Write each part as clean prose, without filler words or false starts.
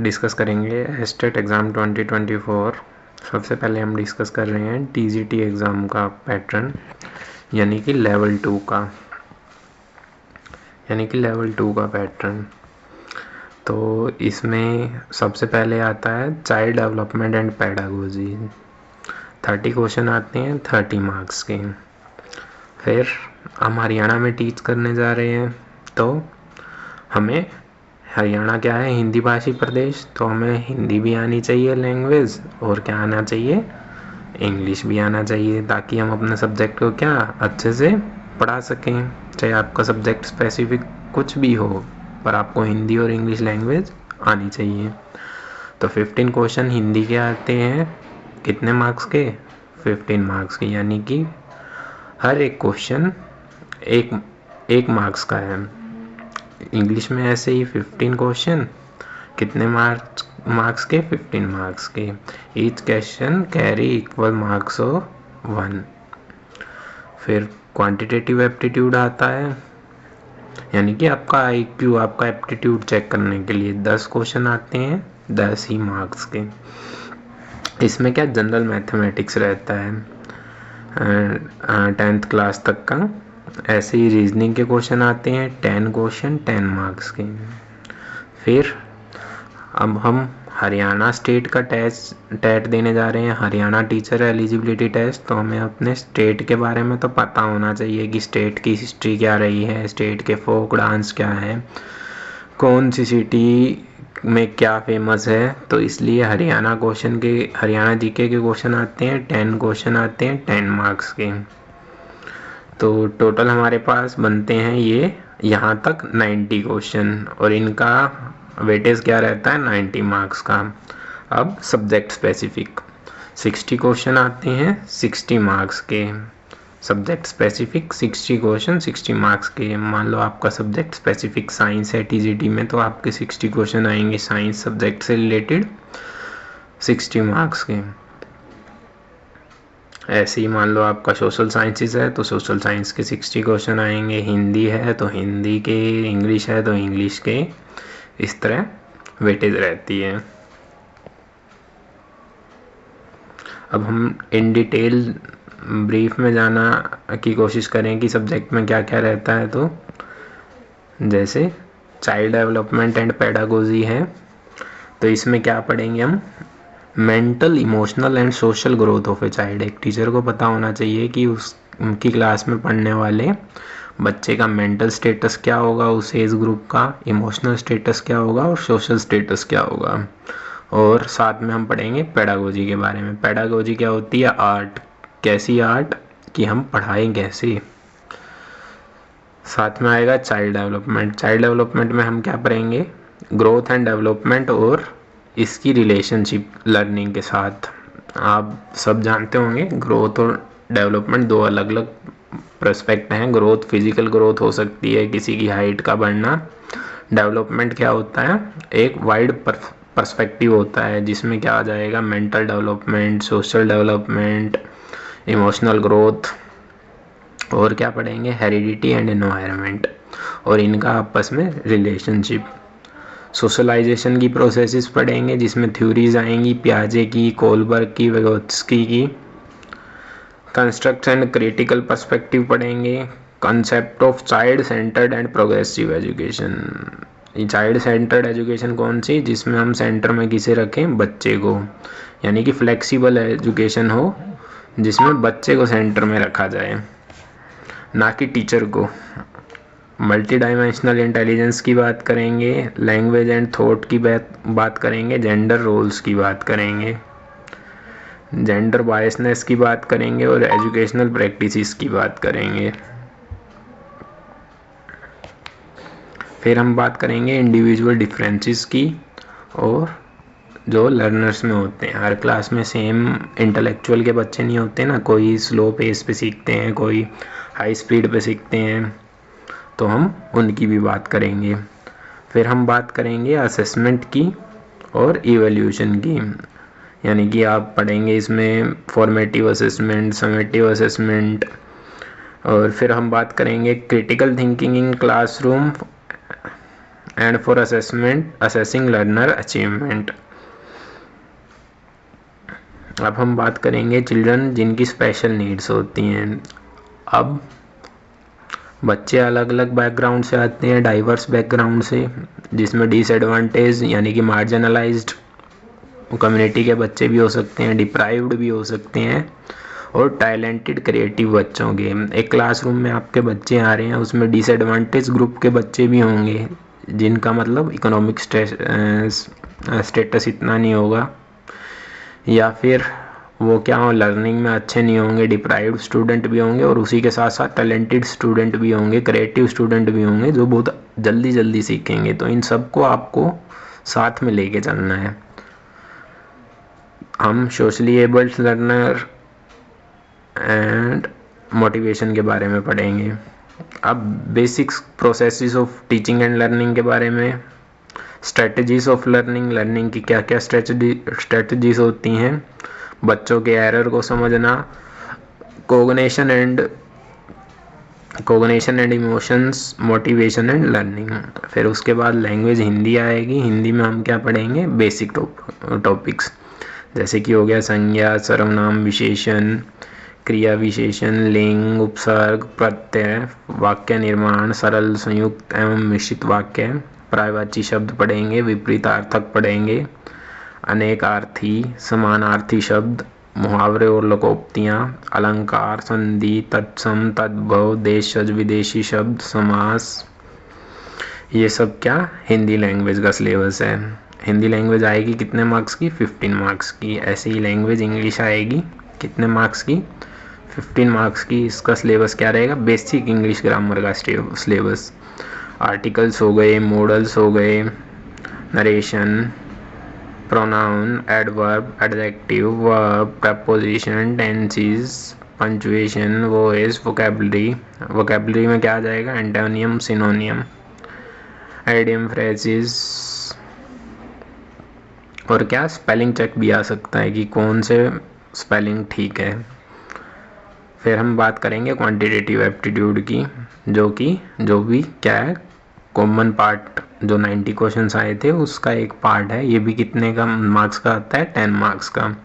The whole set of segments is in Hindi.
डिस्कस करेंगे एस्टेट एग्ज़ाम 2024। सबसे पहले हम डिस्कस कर रहे हैं टीजीटी एग्ज़ाम का पैटर्न यानी कि लेवल 2 का पैटर्न। तो इसमें सबसे पहले आता है child development and pedagogy. 30 question आते हैं 30 मार्क्स के। फिर हम हरियाणा में टीच करने जा रहे हैं, तो हमें हरियाणा क्या है, हिंदी भाषी प्रदेश, तो हमें हिंदी भी आनी चाहिए लैंग्वेज, और क्या आना चाहिए, इंग्लिश भी आना चाहिए, ताकि हम अपने सब्जेक्ट को क्या अच्छे से पढ़ा सकें। चाहे आपका सब्जेक्ट स्पेसिफिक कुछ भी हो, पर आपको हिंदी और इंग्लिश लैंग्वेज आनी चाहिए। तो 15 क्वेश्चन हिंदी के आते हैं, कितने मार्क्स के, 15 मार्क्स के, यानी कि हर एक क्वेश्चन एक मार्क्स का है। इंग्लिश में ऐसे ही 15 क्वेश्चन, कितने मार्क्स के, 15 मार्क्स के। Each question carry equal marks of 1। फिर क्वांटिटेटिव एप्टीट्यूड आता है, यानी कि आपका आईक्यू, आपका एप्टीट्यूड चेक करने के लिए 10 क्वेश्चन आते हैं, 10 ही मार्क्स के। इसमें क्या जनरल मैथमेटिक्स रहता है 10th क्लास तक का। ऐसे ही रीजनिंग के क्वेश्चन आते हैं 10 क्वेश्चन, 10 मार्क्स के। फिर अब हम हरियाणा स्टेट का टेट देने जा रहे हैं, हरियाणा टीचर एलिजिबिलिटी टेस्ट। तो हमें अपने स्टेट के बारे में तो पता होना चाहिए कि स्टेट की हिस्ट्री क्या रही है, स्टेट के फोक डांस क्या है, कौन सी सिटी में क्या फेमस है। तो इसलिए हरियाणा जीके के क्वेश्चन आते हैं 10 क्वेश्चन आते हैं 10 मार्क्स के। तो टोटल हमारे पास बनते हैं ये यहाँ तक 90 क्वेश्चन, और इनका वेटेज क्या रहता है, 90 मार्क्स का। अब सब्जेक्ट स्पेसिफिक 60 क्वेश्चन आते हैं 60 मार्क्स के। सब्जेक्ट स्पेसिफिक 60 क्वेश्चन 60 मार्क्स के। मान लो आपका सब्जेक्ट स्पेसिफिक साइंस है टीजीटी में, तो आपके 60 क्वेश्चन आएंगे साइंस सब्जेक्ट से रिलेटेड, 60 मार्क्स के। ऐसे ही मान लो आपका सोशल साइंसेस है, तो सोशल साइंस के 60 क्वेश्चन आएंगे। हिंदी है तो हिंदी के, इंग्लिश है तो इंग्लिश के, इस तरह वेटेज रहती है। अब हम इन डिटेल ब्रीफ में जाना की कोशिश करें कि सब्जेक्ट में क्या क्या रहता है। तो जैसे चाइल्ड डेवलपमेंट एंड पेडागोजी है, तो इसमें क्या पढ़ेंगे हम, mental, emotional and social growth of a child. एक टीचर को पता होना चाहिए कि उनकी क्लास में पढ़ने वाले बच्चे का मेंटल स्टेटस क्या होगा, उस एज ग्रुप का इमोशनल स्टेटस क्या होगा और सोशल स्टेटस क्या होगा। और साथ में हम पढ़ेंगे पेडागोजी के बारे में। पेडागोजी क्या होती है, आर्ट। कैसी आर्ट, कि हम पढ़ाएं कैसे। साथ में आएगा चाइल्ड डेवलपमेंट। चाइल्ड डेवलपमेंट में हम क्या पढ़ेंगे, ग्रोथ एंड डेवलपमेंट और इसकी रिलेशनशिप लर्निंग के साथ। आप सब जानते होंगे ग्रोथ और डेवलपमेंट दो अलग अलग पर्सपेक्ट हैं। ग्रोथ फिजिकल ग्रोथ हो सकती है, किसी की हाइट का बढ़ना। डेवलपमेंट क्या होता है, एक वाइड पर्सपेक्टिव होता है, जिसमें क्या आ जाएगा, mental development, social development, emotional growth, और क्या पढ़ेंगे, हेरिडिटी एंड एनवायरनमेंट, और इनका आपस में रिलेशनशिप। सोशलाइजेशन की प्रोसेसेस पढ़ेंगे, जिसमें थ्योरीज आएंगी पियाजे की, कोलबर्ग की, विगोत्स्की की। कंस्ट्रक्ट एंड क्रिटिकल पर्सपेक्टिव पढ़ेंगे। Concept of child centred and progressive education. Child centred education कौन सी, जिसमें हम सेंटर में किसे रखें, बच्चे को, यानी कि फ्लेक्सिबल एजुकेशन हो, जिसमें बच्चे को सेंटर में रखा जाए, ना कि टीचर को। मल्टी डायमेंशनल इंटेलिजेंस की बात करेंगे, लैंग्वेज एंड थॉट की बात करेंगे, जेंडर रोल्स की बात करेंगे, जेंडर बायसनेस की बात करेंगे, और एजुकेशनल प्रैक्टिसेस की बात करेंगे। फिर हम बात करेंगे इंडिविजुअल डिफरेंसेस की, और जो लर्नर्स में होते हैं। हर क्लास में सेम इंटेलेक्चुअल के बच्चे नहीं होते ना, कोई स्लो पेस पे सीखते हैं, कोई हाई स्पीड पे सीखते हैं, तो हम उनकी भी बात करेंगे। फिर हम बात करेंगे असेसमेंट की और इवैल्यूएशन की, यानी कि आप पढ़ेंगे इसमें फॉर्मेटिव असेसमेंट, समेटिव असेसमेंट। और फिर हम बात करेंगे critical thinking in classroom and for assessing learner achievement. अब हम बात करेंगे चिल्ड्रन जिनकी स्पेशल नीड्स होती हैं। अब बच्चे अलग अलग बैकग्राउंड से आते हैं, डाइवर्स बैकग्राउंड से, जिसमें डिसएडवांटेज यानी कि मार्जिनलाइज्ड कम्युनिटी के बच्चे भी हो सकते हैं, डिप्राइव्ड भी हो सकते हैं, और टैलेंटेड क्रिएटिव बच्चों के। एक क्लासरूम में आपके बच्चे आ रहे हैं, उसमें डिसएडवांटेज ग्रुप के बच्चे भी होंगे, जिनका मतलब इकोनॉमिक स्टेटस इतना नहीं होगा, या फिर वो क्या हो, लर्निंग में अच्छे नहीं होंगे, डिप्राइव्ड स्टूडेंट भी होंगे, और उसी के साथ साथ टैलेंटेड स्टूडेंट भी होंगे, क्रिएटिव स्टूडेंट भी होंगे जो बहुत जल्दी जल्दी सीखेंगे। तो इन सबको आपको साथ में लेके चलना है। हम socially abled learner and motivation के बारे में पढ़ेंगे। अब basics processes of teaching and learning के बारे में, स्ट्रेटजीज ऑफ लर्निंग, लर्निंग की क्या क्या स्ट्रेटजीज होती हैं, बच्चों के एरर को समझना, cognition and emotions, motivation and learning. फिर उसके बाद लैंग्वेज हिंदी आएगी। हिंदी में हम क्या पढ़ेंगे, बेसिक टॉपिक्स, जैसे कि हो गया संज्ञा, सर्वनाम, विशेषण, क्रिया विशेषण, लिंग, उपसर्ग, प्रत्यय, वाक्य निर्माण, सरल, संयुक्त एवं मिश्रित वाक्य, पर्यायवाची शब्द पढ़ेंगे, विपरीतार्थक पढ़ेंगे, अनेकार्थी, समानार्थी शब्द, मुहावरे और लोकोक्तियाँ, अलंकार, संधि, तत्सम, तद्भव, देशज विदेशी शब्द, समास। ये सब क्या हिंदी लैंग्वेज का सिलेबस है। हिंदी लैंग्वेज आएगी कितने मार्क्स की, 15 मार्क्स की। ऐसे ही लैंग्वेज इंग्लिश आएगी कितने मार्क्स की, 15 मार्क्स की। इसका सिलेबस क्या रहेगा, बेसिक इंग्लिश ग्रामर का सिलेबस। आर्टिकल्स हो गए, मॉडल्स हो गए, narration, pronoun, adverb, adjective, verb, preposition, tenses, punctuation, voice, vocabulary में क्या आ जाएगा, एंटोनियम, सिनोनियम, आइडियम, फ्रेजेस, और क्या स्पेलिंग चेक भी आ सकता है कि कौन से स्पेलिंग ठीक है। फिर हम बात करेंगे क्वांटिटेटिव एप्टीट्यूड की, जो भी क्या है, कॉमन पार्ट, जो 90 क्वेश्चंस आए थे उसका एक पार्ट है। ये भी कितने का मार्क्स का आता है, 10 मार्क्स का।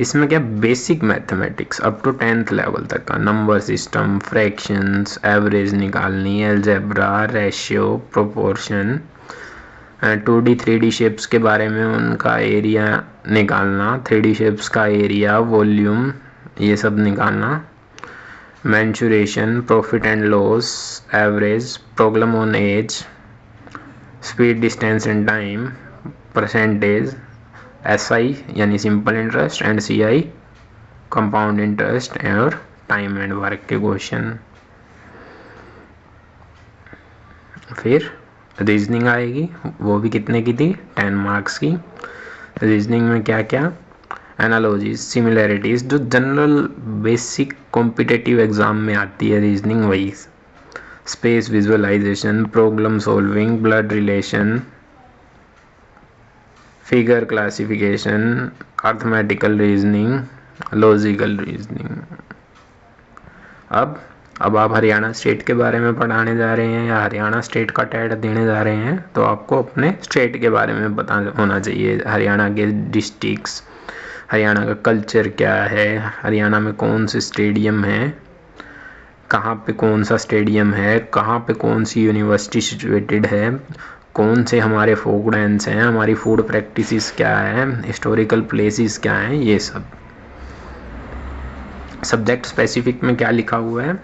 इसमें क्या, basic mathematics up to 10th level तक का, नंबर सिस्टम, फ्रैक्शंस, एवरेज निकालनी, algebra, ratio, proportion, 2D 3D shapes के बारे में उनका एरिया निकालना, 3D शेप्स का एरिया, वॉल्यूम, ये सब निकालना, mensuration, profit and loss, average, problem on age, speed, distance and time, percentage, SI यानी simple interest, and CI compound interest, और टाइम एंड वर्क के क्वेश्चन। फिर रीजनिंग आएगी, वो भी कितने की थी, 10 मार्क्स की। रीजनिंग में क्या क्या, एनालॉजीज, सिमिलैरिटीज, जो जनरल बेसिक कॉम्पिटिटिव एग्जाम में आती है रीजनिंग, वही। Space visualisation, problem solving, blood relation, figure classification, arithmetical reasoning, logical reasoning. अब आप हरियाणा स्टेट के बारे में पढ़ाने जा रहे हैं, या हरियाणा स्टेट का टेट देने जा रहे हैं, तो आपको अपने स्टेट के बारे में पता होना चाहिए। हरियाणा के डिस्ट्रिक्ट्स, हरियाणा का कल्चर क्या है, हरियाणा में कौन से स्टेडियम है, कहाँ पे कौन सा स्टेडियम है, कहाँ पे कौन सी यूनिवर्सिटी सिचुएटेड है, कौन से हमारे फोक डांस हैं, हमारी फूड प्रैक्टिसेस क्या है, हिस्टोरिकल प्लेसेस क्या हैं, ये सब। सब्जेक्ट स्पेसिफिक में क्या लिखा हुआ है,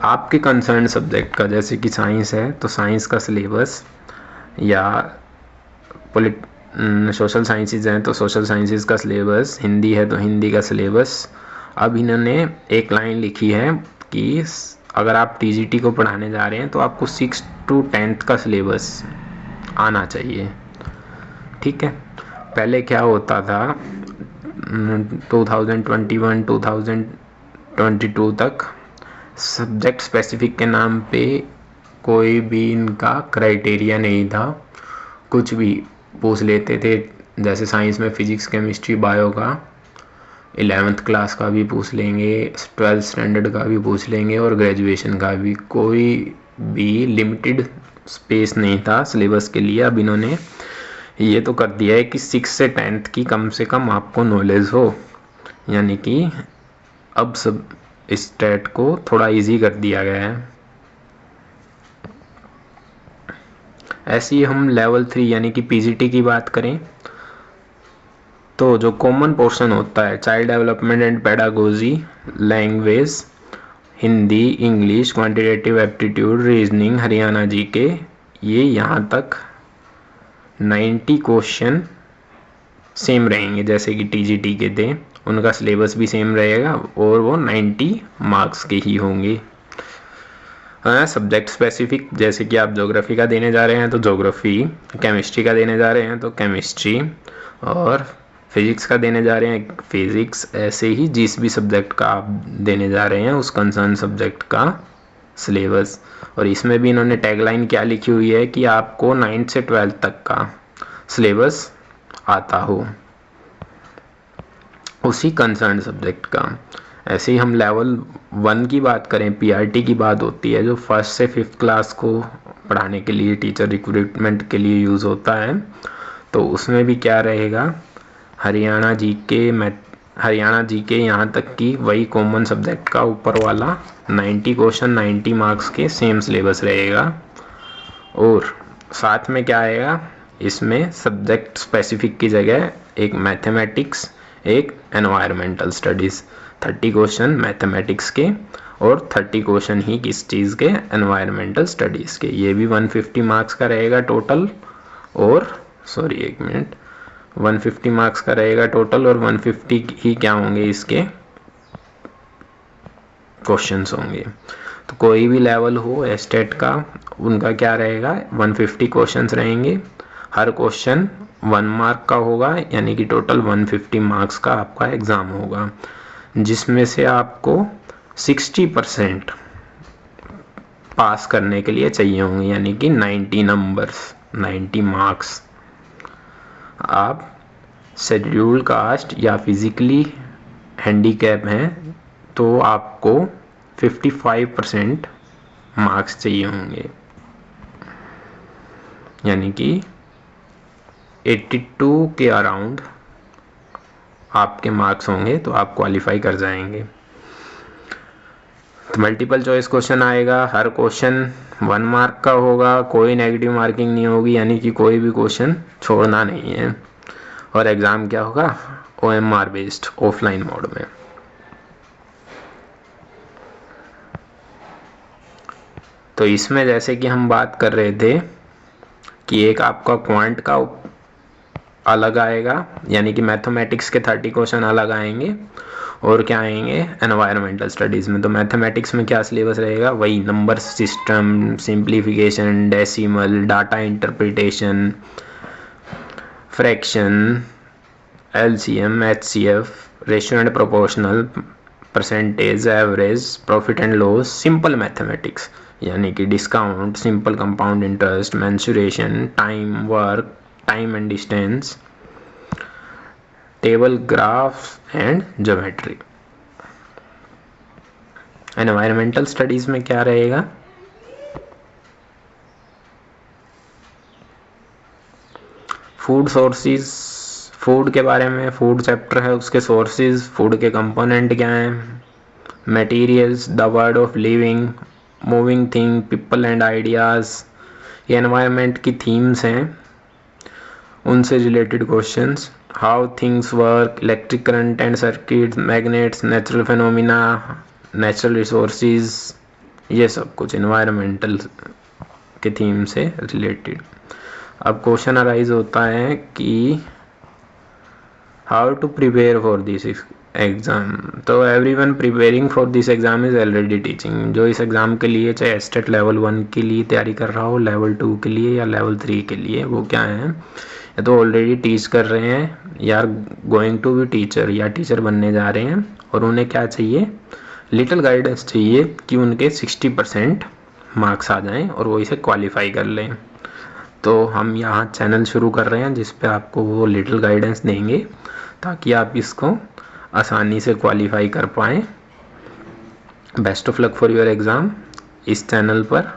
आपके कंसर्न सब्जेक्ट का, जैसे कि साइंस है तो साइंस का सिलेबस, या सोशल साइंसेज हैं तो सोशल साइंसेज का सिलेबस, हिंदी है तो हिंदी का सिलेबस। अब इन्होंने एक लाइन लिखी है कि अगर आप TGT को पढ़ाने जा रहे हैं तो आपको 6 to 10th का सिलेबस आना चाहिए, ठीक है। पहले क्या होता था, 2021 2022 तक सब्जेक्ट स्पेसिफिक के नाम पे कोई भी इनका क्राइटेरिया नहीं था, कुछ भी पूछ लेते थे। जैसे साइंस में फिजिक्स, केमिस्ट्री, बायो का 11th क्लास का भी पूछ लेंगे, 12th स्टैंडर्ड का भी पूछ लेंगे, और ग्रेजुएशन का भी। कोई भी लिमिटेड स्पेस नहीं था सिलेबस के लिए, अब इन्होंने ये तो कर दिया है कि 6 से 10th की कम से कम आपको नॉलेज हो, यानी कि अब सब स्टेट को थोड़ा इजी कर दिया गया है। ऐसे ही हम लेवल 3 यानी कि पीजीटी की बात करें तो जो कॉमन पोर्शन होता है child development and pedagogy, language, Hindi, English, quantitative aptitude, reasoning, Haryana GK, ये यहाँ तक 90 क्वेश्चन सेम रहेंगे जैसे कि टीजीटी के थे, उनका सिलेबस भी सेम रहेगा और वो 90 मार्क्स के ही होंगे। सब्जेक्ट स्पेसिफिक जैसे कि आप ज्योग्राफी का देने जा रहे हैं तो ज्योग्राफी, केमिस्ट्री का देने जा रहे हैं तो केमिस्ट्री, और फिजिक्स का देने जा रहे हैं फिजिक्स, ऐसे ही जिस भी सब्जेक्ट का आप देने जा रहे हैं उस कंसर्न सब्जेक्ट का सिलेबस। और इसमें भी इन्होंने टैगलाइन क्या लिखी हुई है कि आपको 9th से 12th तक का सिलेबस आता हो उसी कंसर्न सब्जेक्ट का। ऐसे ही हम लेवल 1 की बात करें, पीआरटी की बात होती है जो 1st से 5th क्लास को पढ़ाने के लिए टीचर रिक्रूटमेंट के लिए यूज़ होता है, तो उसमें भी क्या रहेगा, हरियाणा जीके यहाँ तक कि वही कॉमन सब्जेक्ट का ऊपर वाला 90 क्वेश्चन 90 मार्क्स के सेम सिलेबस रहेगा। और साथ में क्या आएगा, इसमें सब्जेक्ट स्पेसिफिक की जगह एक मैथमेटिक्स, एक एनवायरमेंटल स्टडीज़, 30 क्वेश्चन मैथमेटिक्स के और 30 क्वेश्चन ही किस चीज़ के, एनवायरमेंटल स्टडीज़ के। ये भी 150 मार्क्स का रहेगा टोटल, और 150 मार्क्स का रहेगा टोटल, और 150 ही क्या होंगे इसके क्वेश्चंस होंगे। तो कोई भी लेवल हो एस्टेट का, उनका क्या रहेगा, 150 क्वेश्चंस रहेंगे, हर क्वेश्चन 1 मार्क का होगा, यानी कि टोटल 150 मार्क्स का आपका एग्ज़ाम होगा, जिसमें से आपको 60% पास करने के लिए चाहिए होंगे, यानी कि 90 नंबर्स, 90 मार्क्स। आप शेड्यूल्ड कास्ट या फिजिकली हैंडीकैप हैं तो आपको 55% मार्क्स चाहिए होंगे, यानी कि 82 के अराउंड आपके मार्क्स होंगे तो आप क्वालिफाई कर जाएंगे। तो मल्टीपल चॉइस क्वेश्चन आएगा, हर क्वेश्चन 1 मार्क का होगा, कोई नेगेटिव मार्किंग नहीं होगी, यानी कि कोई भी क्वेश्चन छोड़ना नहीं है। और एग्ज़ाम क्या होगा, OMR बेस्ड, ऑफलाइन मोड में। तो इसमें जैसे कि हम बात कर रहे थे कि एक आपका क्वांट का अलग आएगा, यानी कि मैथमेटिक्स के 30 क्वेश्चन अलग आएंगे, और क्या आएंगे एनवायरमेंटल स्टडीज़ में। तो मैथमेटिक्स में क्या सिलेबस रहेगा, वही number system, simplification, decimal, data interpretation, fraction, LCM, HCF, ratio and proportional, percentage, average, profit and loss, simple mathematics यानी कि discount, simple compound interest, mensuration, time, work, time and distance, table, graph and geometry. Environmental studies में क्या रहेगा, फूड सोर्सेज, फूड के बारे में, फूड चैप्टर है उसके सोर्सेज, फूड के कंपोनेंट क्या हैं, materials, the word of living, moving thing, people and ideas, ये एनवायरनमेंट की थीम्स हैं, उनसे related questions, how things work, electric current and circuit, magnets, natural phenomena, natural resources, ये सब कुछ एनवायरमेंटल के थीम से रिलेटेड। अब क्वेश्चन अराइज होता है कि how to prepare for this exam. तो everyone preparing for this exam is already teaching. जो इस एग्ज़ाम के लिए चाहे एस्टेट लेवल 1 के लिए तैयारी कर रहा हो, लेवल 2 के लिए या लेवल 3 के लिए, वो क्या है, या तो ऑलरेडी टीच कर रहे हैं या गोइंग टू बी टीचर या टीचर बनने जा रहे हैं, और उन्हें क्या चाहिए, लिटिल गाइडेंस चाहिए कि उनके 60% मार्क्स आ जाएं और वो इसे क्वालिफाई कर लें। तो हम यहाँ चैनल शुरू कर रहे हैं जिस पे आपको वो लिटिल गाइडेंस देंगे ताकि आप इसको आसानी से क्वालिफाई कर पाएँ। Best of luck for your exam इस चैनल पर।